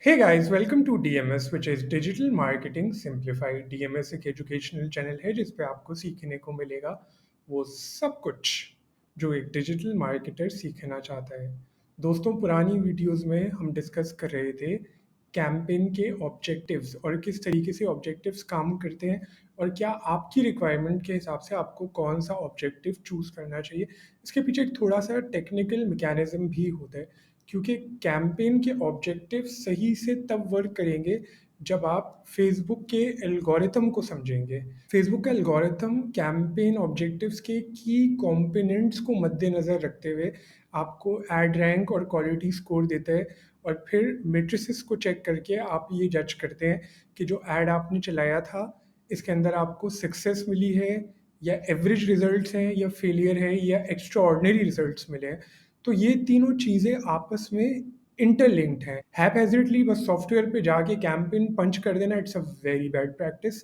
Hey guys, welcome to DMS, which is Digital Marketing Simplified. DMS एक educational channel है जिस पे आपको सीखने को मिलेगा वो सब कुछ जो एक डिजिटल मार्केटर सीखना चाहता है। दोस्तों, पुरानी वीडियोस में हम डिस्कस कर रहे थे कैंपेन के ऑब्जेक्टिव्स और किस तरीके से ऑब्जेक्टिव्स काम करते हैं और क्या आपकी रिक्वायरमेंट के हिसाब से आपको कौन सा ऑब्जेक्टिव चूज़ करना चाहिए। इसके पीछे एक थोड़ा सा टेक्निकल मैकेनिज्म भी होता है, क्योंकि कैंपेन के ऑब्जेक्टिव सही से तब वर्क करेंगे जब आप फेसबुक के एल्गोरिथम को समझेंगे। फेसबुक का एल्गोरिथम कैंपेन ऑब्जेक्टिव्स के की कंपोनेंट्स को मद्देनज़र रखते हुए आपको एड रैंक और क्वालिटी स्कोर देता है, और फिर मेट्रिसेस को चेक करके आप ये जज करते हैं कि जो एड आपने चलाया था इसके अंदर आपको सक्सेस मिली है या एवरेज रिजल्ट्स हैं या फेलियर है या एक्स्ट्रा ऑर्डिनरी रिजल्ट्स मिले हैं। तो ये तीनों चीज़ें आपस में इंटरलिंक्ड हैं। हैपहैज़र्डली बस सॉफ्टवेयर पे जाके कैंपेन पंच कर देना, it's a very bad practice.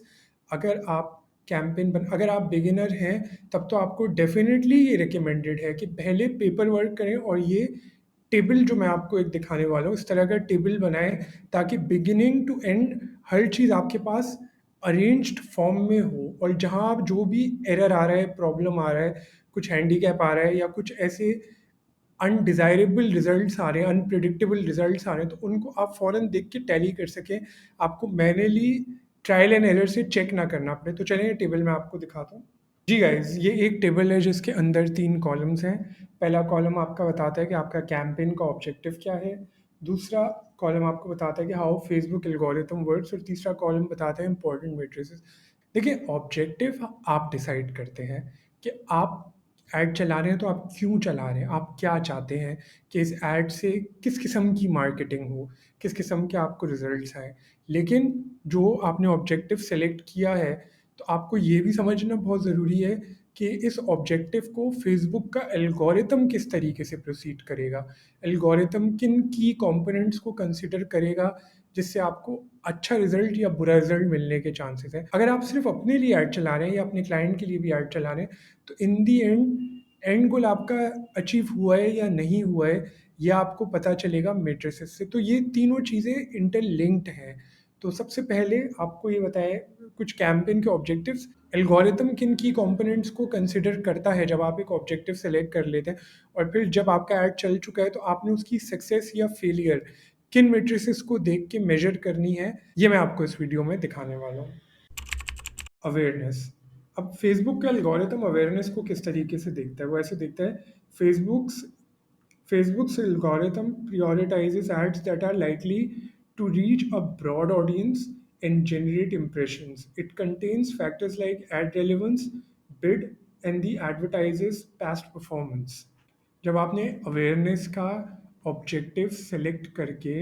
अगर आप अगर आप बिगिनर हैं तब तो आपको डेफिनेटली ये रिकमेंडेड है कि पहले पेपर वर्क करें और ये टेबल जो मैं आपको एक दिखाने वाला हूँ इस तरह का टेबल बनाएं ताकि बिगिनिंग टू एंड हर चीज़ आपके पास अरेंज्ड फॉर्म में हो, और जहाँ आप जो भी एरर आ रहा है, प्रॉब्लम आ रहा है, कुछ हैंडीकैप आ रहा है या कुछ ऐसे अनडिज़ायरेबल रिजल्ट्स आ रहे हैं, अनप्रिडिक्टेबल रिजल्ट्स आ रहे हैं, तो उनको आप फ़ौरन देख के टैली कर सकें, आपको मैनुअली ट्रायल एंड एरर से चेक ना करना पड़े। तो चलिए टेबल मैं आपको दिखाता हूँ। जी गाइज़, ये एक टेबल है जिसके अंदर 3 कॉलम्स हैं। पहला कॉलम आपका बताता है कि आपका कैंपेन का ऑब्जेक्टिव क्या है। दूसरा कॉलम आपको बताता है कि हाउ फेसबुक एल्गोरिथम वर्क्स, और तीसरा कॉलम बताता है इम्पोर्टेंट मैट्रिसेस। देखिए, ऑब्जेक्टिव आप डिसाइड करते हैं कि आप ऐड चला रहे हैं तो आप क्यों चला रहे हैं, आप क्या चाहते हैं कि इस ऐड से किस किस्म की मार्केटिंग हो, किस किस्म के आपको रिजल्ट्स आए। लेकिन जो आपने ऑब्जेक्टिव सेलेक्ट किया है, तो आपको ये भी समझना बहुत ज़रूरी है कि इस ऑब्जेक्टिव को फेसबुक का एल्गोरिथम किस तरीके से प्रोसीड करेगा। एल्गोरिथम किन की कंपोनेंट्स को कंसिडर करेगा जिससे आपको अच्छा रिजल्ट या बुरा रिजल्ट मिलने के चांसेस हैं। अगर आप सिर्फ अपने लिए ऐड चला रहे हैं या अपने क्लाइंट के लिए भी ऐड चला रहे हैं, तो इन दी एंड गोल आपका अचीव हुआ है या नहीं हुआ है, यह आपको पता चलेगा मेट्रिसेस से। तो ये तीनों चीज़ें इंटरलिंक्ड हैं। तो सबसे पहले आपको ये बताया कुछ कैंपेन के ऑब्जेक्टिव्स। एल्गोरिथम किन की कंपोनेंट्स को कंसिडर करता है जब आप एक ऑब्जेक्टिव सेलेक्ट कर लेते हैं, और फिर जब आपका ऐड चल चुका है तो आपने उसकी सक्सेस या फेलियर किन मेट्रिसेस को देख के मेजर करनी है, ये मैं आपको इस वीडियो में दिखाने वाला हूँ। अवेयरनेस। अब फेसबुक का एल्गोरिथम अवेयरनेस को किस तरीके से देखता है, वो ऐसे देखता है। Facebooks Facebook's algorithm prioritizes ads that are likely to reach a broad audience and generate impressions. It contains factors like ad relevance, bid, and the advertiser's past performance. जब आपने अवेयरनेस का ऑब्जेक्टिव सेलेक्ट करके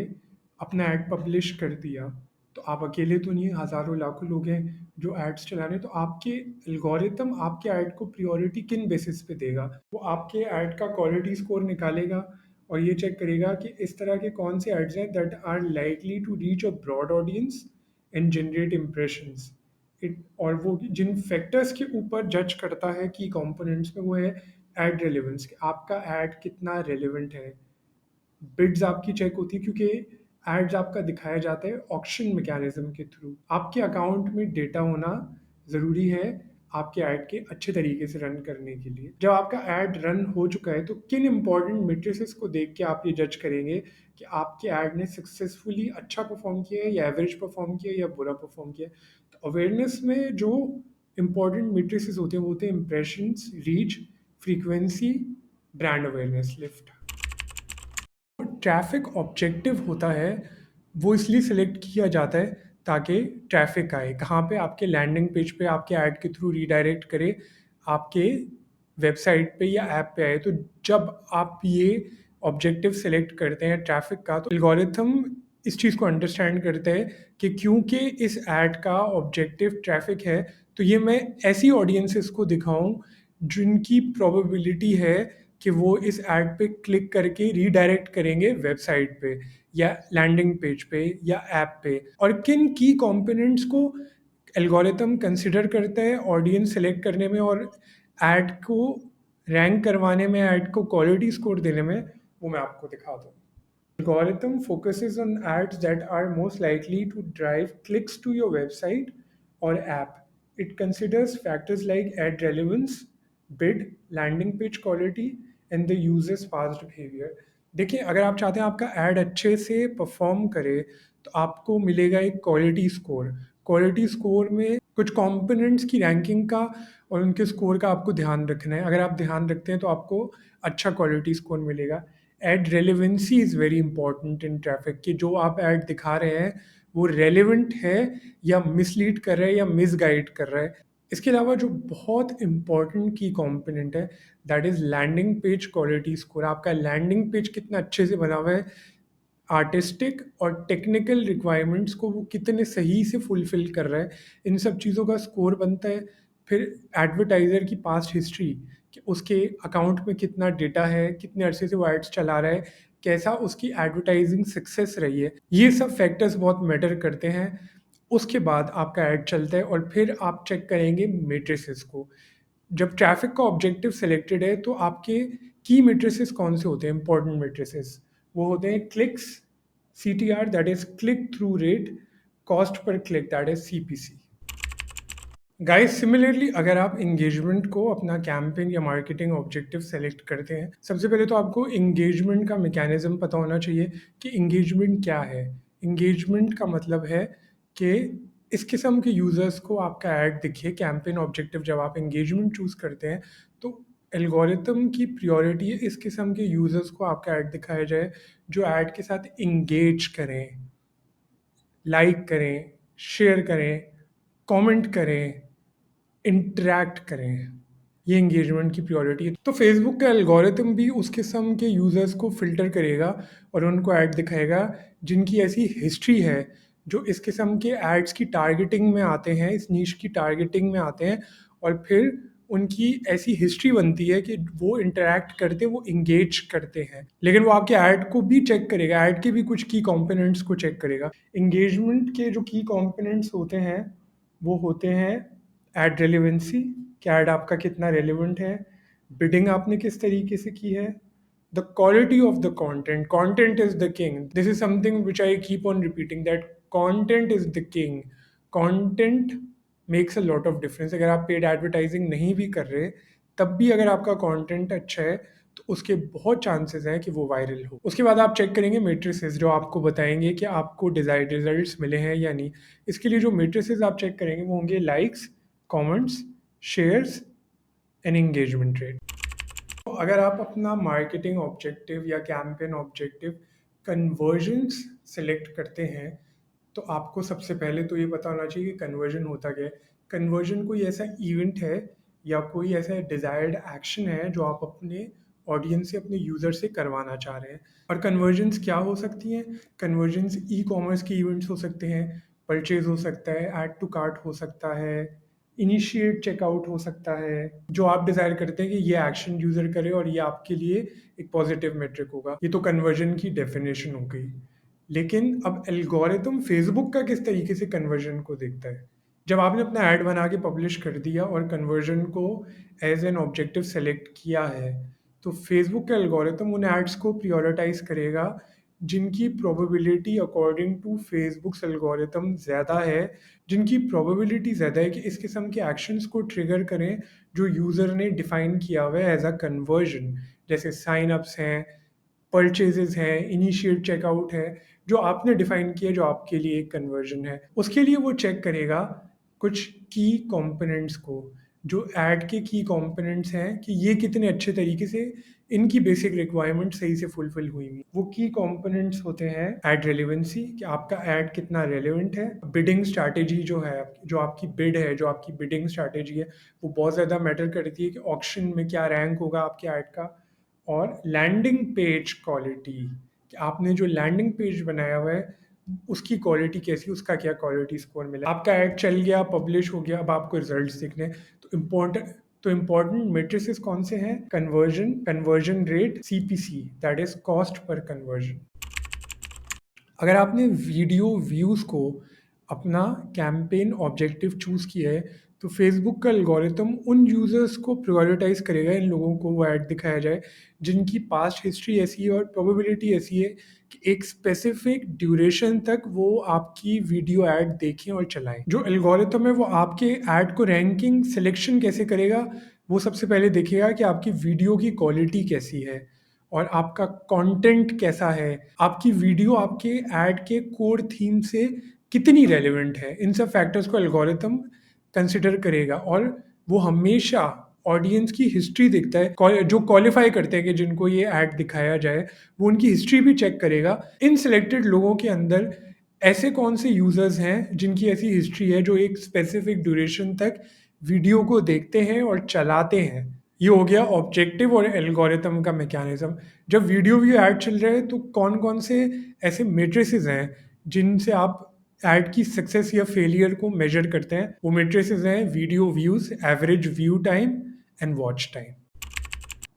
अपना add publish कर दिया, तो आप अकेले तो नहीं हैं, हज़ारों लाखों लोग हैं जो एड्स चला रहे हैं। तो आपके एल्गोरिथम आपके ऐड को प्रायोरिटी किन बेसिस पे देगा, वो आपके ऐड का क्वालिटी स्कोर निकालेगा और ये चेक करेगा कि इस तरह के कौन से एड्स हैं that are likely to reach a broad audience and generate impressions. It और वो जिन फैक्टर्स के ऊपर जज करता है की कंपोनेंट्स में, वो है एड रेलेवेंस, कि आपका ऐड कितना रेलेवेंट है। बिड्स आपकी चेक होती है क्योंकि एड्स आपका दिखाया जाता है ऑक्शन मैकेनिज्म के थ्रू। आपके अकाउंट में डेटा होना ज़रूरी है आपके ऐड के अच्छे तरीके से रन करने के लिए। जब आपका ऐड रन हो चुका है तो किन इंपॉर्टेंट मेट्रिसेस को देख के आप ये जज करेंगे कि आपके ऐड ने सक्सेसफुली अच्छा परफॉर्म किया है या एवरेज परफॉर्म किया है या बुरा परफॉर्म किया है। तो अवेयरनेस में जो इंपॉर्टेंट मेट्रिसेस होते हैं वो होते हैं impressions, reach, frequency, brand awareness lift. Traffic objective होता है, वो इसलिए सेलेक्ट किया जाता है ताकि ट्रैफ़िक आए। कहाँ पे? आपके लैंडिंग पेज पे आपके ऐड के थ्रू रीडायरेक्ट करे, आपके वेबसाइट पे या ऐप पे आए। तो जब आप ये ऑब्जेक्टिव सेलेक्ट करते हैं ट्रैफ़िक का, तो एल्गोरिथम इस चीज़ को अंडरस्टैंड करता है कि क्योंकि इस ऐड का ऑब्जेक्टिव ट्रैफ़िक है, तो ये मैं ऐसी ऑडियंसेस को दिखाऊँ जिनकी प्रोबेबिलिटी है कि वो इस ऐड पे क्लिक करके रीडायरेक्ट करेंगे वेबसाइट पे या लैंडिंग पेज पे या ऐप पे। और किन की कंपोनेंट्स को एल्गोरिथम कंसिडर करता है ऑडियंस सेलेक्ट करने में और ऐड को रैंक करवाने में, ऐड को क्वालिटी स्कोर देने में, वो मैं आपको दिखा दूँ। Algorithm focuses on ads that are most likely to drive clicks to your website or app. It considers factors like ad relevance, bid, landing page quality, and the user's past behavior. देखिए, अगर आप चाहते हैं आपका add अच्छे से perform करे तो आपको मिलेगा एक क्वालिटी स्कोर। क्वालिटी स्कोर में कुछ कंपोनेंट्स की रैंकिंग का और उनके स्कोर का आपको ध्यान रखना है। अगर आप ध्यान रखते हैं तो आपको अच्छा क्वालिटी स्कोर मिलेगा। Ad relevancy is very important in traffic कि जो आप ऐड दिखा रहे हैं वो रेलेवेंट है या मिसलीड कर रहा है या मिसगाइड कर रहा है। इसके अलावा जो बहुत इंपॉर्टेंट की कंपोनेंट है that is landing page quality score. आपका लैंडिंग पेज कितना अच्छे से बना हुआ है, आर्टिस्टिक और टेक्निकल रिक्वायरमेंट्स को वो कितने सही से फुलफ़िल कर रहा है, इन सब चीज़ों का स्कोर बनता है। फिर एडवर्टाइज़र की पास्ट हिस्ट्री कि उसके अकाउंट में कितना डेटा है, कितने अरसे से वो एड्स चला रहा है, कैसा उसकी एडवर्टाइजिंग सक्सेस रही है, ये सब फैक्टर्स बहुत मैटर करते हैं। उसके बाद आपका ऐड चलता है और फिर आप चेक करेंगे मैट्रिसेस को। जब ट्रैफिक का ऑब्जेक्टिव सेलेक्टेड है तो आपके की मैट्रिसेस कौन से होते हैं इंपॉर्टेंट मैट्रिसेस? वो होते हैं clicks, CTR that is click through rate, cost per click that is CPC। Guys similarly अगर आप इंगेजमेंट को अपना कैंपेन या मार्केटिंग ऑब्जेक्टिव सेलेक्ट करते हैं, सबसे पहले तो आपको इंगेजमेंट का मैकेनिज्म पता होना चाहिए कि इंगेजमेंट क्या है। इंगेजमेंट का मतलब है कि इस किस्म के यूज़र्स को आपका ऐड दिखे। कैंपेन ऑब्जेक्टिव जब आप इंगेजमेंट चूज़ करते हैं तो एल्गोरिथम की प्रायोरिटी है इस किस्म के यूज़र्स को आपका ऐड दिखाया जाए जो ऐड के साथ इंगेज करें, लाइक करें, शेयर करें, कमेंट करें, इंटरैक्ट करें। ये एंगेजमेंट की प्रायोरिटी है। तो फेसबुक का एल्गोरिथम भी उस किस्म के यूज़र्स को फ़िल्टर करेगा और उनको ऐड दिखाएगा जिनकी ऐसी हिस्ट्री है, जो इस किस्म के एड्स की टारगेटिंग में आते हैं, इस नीश की टारगेटिंग में आते हैं और फिर उनकी ऐसी हिस्ट्री बनती है कि वो इंटरैक्ट करते, वो इंगेज करते हैं। लेकिन वो आपके ऐड को भी चेक करेगा, ऐड के भी कुछ की कंपोनेंट्स को चेक करेगा। एंगेजमेंट के जो की कंपोनेंट्स होते हैं वो होते हैं एड रेलेवेंसी, कि ऐड आपका कितना रेलेवेंट है, बिडिंग आपने किस तरीके से की है, the quality of the content, content is the king. This is something which I keep on repeating that content is the king. Content makes a lot of difference. अगर आप पेड एडवर्टाइजिंग नहीं भी कर रहे तब भी अगर आपका कंटेंट अच्छा है तो उसके बहुत चांसेस हैं कि वो वायरल हो। उसके बाद आप चेक करेंगे मैट्रिसेस जो आपको बताएंगे कि आपको डिजायर्ड रिजल्ट्स मिले हैं या नहीं। इसके लिए जो मैट्रिसेस आप चेक करेंगे वो होंगे likes, comments, shares and engagement rate. तो अगर आप अपना मार्केटिंग ऑब्जेक्टिव या कैंपेन ऑब्जेक्टिव कन्वर्जन्स सेलेक्ट करते हैं तो आपको सबसे पहले तो ये पता होना चाहिए कि कन्वर्जन होता क्या है। कन्वर्जन कोई ऐसा इवेंट है या कोई ऐसा डिज़ायर्ड एक्शन है जो आप अपने ऑडियंस से, अपने यूज़र से करवाना चाह रहे हैं। और कन्वर्जन्स क्या हो सकती हैं? कन्वर्जन्स ई कॉमर्स के इवेंट्स हो सकते हैं, परचेज हो सकता है, ऐड टू कार्ट हो सकता है, इनिशिएट चेकआउट हो सकता है। जो आप डिज़ायर करते हैं कि ये एक्शन यूज़र करे और ये आपके लिए एक पॉजिटिव मेट्रिक होगा। ये तो कन्वर्जन की डेफिनेशन हो गई। लेकिन अब एल्गोरिथम फेसबुक का किस तरीके से कन्वर्जन को देखता है? जब आपने अपना ऐड बना के पब्लिश कर दिया और कन्वर्जन को एज एन ऑब्जेक्टिव सेलेक्ट किया है तो फेसबुक का एल्गोरिथम उन एड्स को प्रायोरिटाइज करेगा जिनकी probability according to Facebook's algorithm ज़्यादा है, जिनकी प्रोबेबिलिटी ज़्यादा है कि इस किस्म के एक्शंस को ट्रिगर करें जो यूज़र ने डिफ़ाइन किया हुआ है एज अ कन्वर्जन। जैसे साइन अप्स हैं, परचेजेस हैं, इनिशिएट चेकआउट है, जो आपने डिफाइन किया जो आपके लिए एक कन्वर्जन है। उसके लिए वो चेक करेगा कुछ की कंपोनेंट्स को, जो ऐड के की कंपोनेंट्स हैं कि ये कितने अच्छे तरीके से इनकी बेसिक रिक्वायरमेंट सही से फुलफिल हुई हुई। वो की कंपोनेंट्स होते हैं ऐड रेलेवेंसी कि आपका ऐड कितना रेलेवेंट है, बिडिंग स्ट्रैटेजी जो है, जो आपकी बिड है, जो आपकी बिडिंग स्ट्रैटेजी है वो बहुत ज़्यादा मैटर करती है कि ऑक्शन में क्या रैंक होगा आपके ऐड का। और लैंडिंग पेज क्वालिटी कि आपने जो लैंडिंग पेज बनाया हुआ है उसकी क्वालिटी कैसी, उसका क्या क्वालिटी स्कोर मिला। आपका ऐड चल गया, पब्लिश हो गया, अब आपको रिजल्ट्स देखने हैं तो इम्पोर्टेंट मेट्रिसेस कौन से हैं? Conversion, conversion rate, CPC that is cost per conversion. अगर आपने वीडियो व्यूज़ को अपना कैंपेन ऑब्जेक्टिव चूज़ किया है तो फेसबुक का एल्गोरिथम उन यूज़र्स को प्रायोरिटाइज़ करेगा, इन लोगों को वो ऐड दिखाया जाए, जिनकी पास्ट हिस्ट्री ऐसी है और प्रोबेबिलिटी ऐसी है कि एक स्पेसिफिक ड्यूरेशन तक वो आपकी वीडियो ऐड देखें और चलाएँ। जो एल्गोरिथम है वो आपके ऐड को रैंकिंग सिलेक्शन कैसे करेगा, वो सबसे पहले देखेगा कि आपकी वीडियो की क्वालिटी कैसी है और आपका कंटेंट कैसा है, आपकी वीडियो आपके ऐड के कोर थीम से कितनी रेलेवेंट है। इन सब फैक्टर्स को एल्गोरिथम कंसिडर करेगा और वो हमेशा ऑडियंस की हिस्ट्री देखता है। जो क्वालिफाई करते हैं कि जिनको ये ऐड दिखाया जाए, वो उनकी हिस्ट्री भी चेक करेगा। इन सिलेक्टेड लोगों के अंदर ऐसे कौन से यूजर्स हैं जिनकी ऐसी हिस्ट्री है जो एक स्पेसिफिक ड्यूरेशन तक वीडियो को देखते हैं और चलाते हैं। ये हो गया ऑब्जेक्टिव और एल्गोरिथम का मैकेनिज्म। जब वीडियो व्यू ऐड चल रहे हैं तो कौन कौन से ऐसे मेट्रिसेस हैं जिनसे आप ऐड की सक्सेस या फेलियर को मेजर करते हैं। वो मेट्रिसेस हैं video views, average view time and watch time.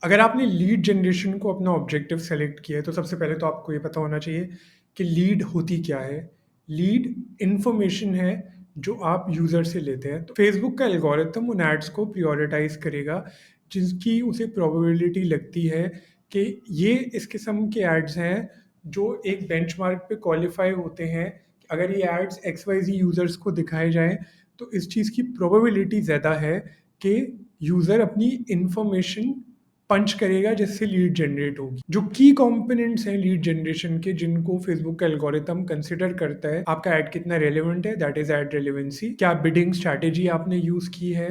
अगर आपने लीड जनरेशन को अपना ऑब्जेक्टिव सेलेक्ट किया है तो सबसे पहले तो आपको ये पता होना चाहिए कि लीड होती क्या है। लीड इन्फॉर्मेशन है जो आप यूज़र से लेते हैं। तो फेसबुक का एल्गोरिथम उन एड्स को प्रायोरिटाइज करेगा जिसकी उसे प्रोबेबिलिटी लगती है कि ये इस किस्म के एड्स हैं जो एक बेंचमार्क पे क्वालिफाई होते हैं। अगर ये एड्स एक्स वाई जी यूज़र्स को दिखाए जाएँ तो इस चीज़ की प्रोबेबिलिटी ज़्यादा है कि यूज़र अपनी इंफॉर्मेशन पंच करेगा जिससे लीड जनरेट होगी। जो की कंपोनेंट्स हैं लीड जनरेशन के जिनको फेसबुक का एल्गोरिथम कंसिडर करता है, आपका ऐड कितना रेलेवेंट है, दैट इज ऐड रेलेवेंसी। क्या बिडिंग स्ट्रैटेजी आपने यूज की है,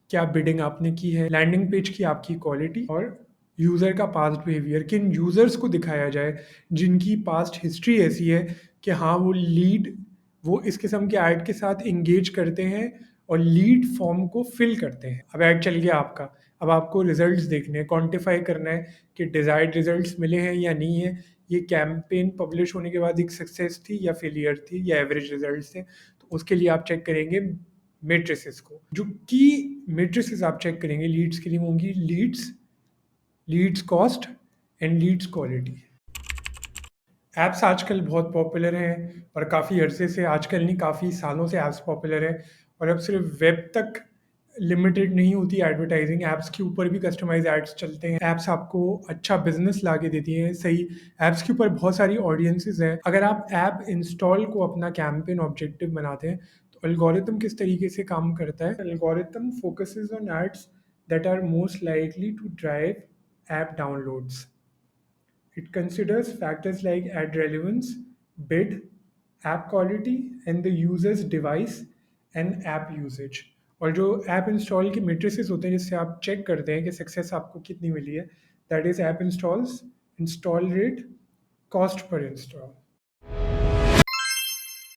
क्या बिडिंग आपने की है, लैंडिंग पेज की आपकी क्वालिटी और यूजर का पास्ट बिहेवियर। किन यूजर्स को दिखाया जाए जिनकी पास्ट हिस्ट्री ऐसी है कि हाँ वो इस किस्म के ऐड के साथ इंगेज करते हैं और लीड फॉर्म को फिल करते हैं। अब ऐड चल गया आपका, अब आपको रिजल्ट्स देखने हैं, क्वांटिफाई करना है कि डिजायर्ड रिजल्ट्स मिले हैं या नहीं है। ये कैंपेन पब्लिश होने के बाद एक सक्सेस थी या फेलियर थी या एवरेज रिजल्ट्स थे। तो उसके लिए आप चेक करेंगे मेट्रिसेस को। जो की मेट्रिसेस आप चेक करेंगे लीड्स के लिए होंगी leads, leads cost and leads quality. Apps आजकल बहुत पॉपुलर हैं और काफ़ी अरसे से, आजकल नहीं काफ़ी सालों से ऐप्स पॉपुलर है। और अब सिर्फ वेब तक लिमिटेड नहीं होती एडवर्टाइजिंग, ऐप्स के ऊपर भी कस्टमाइज एड्स चलते हैं। ऐप्स आपको अच्छा बिजनेस ला के देती हैं। सही, ऐप्स के ऊपर बहुत सारी ऑडियंसेस हैं। अगर आप ऐप इंस्टॉल को अपना कैंपेन ऑब्जेक्टिव बनाते हैं तो एल्गोरिथम किस तरीके से काम करता है। Algorithm focuses on ads that are most likely to drive app downloads. It considers factors like ad relevance, bid, app quality, and the user's device and app usage. और जो ऐप इंस्टॉल के matrices होते हैं जिससे आप check करते हैं कि सक्सेस आपको कितनी मिली है, that is app installs, install rate, cost per install.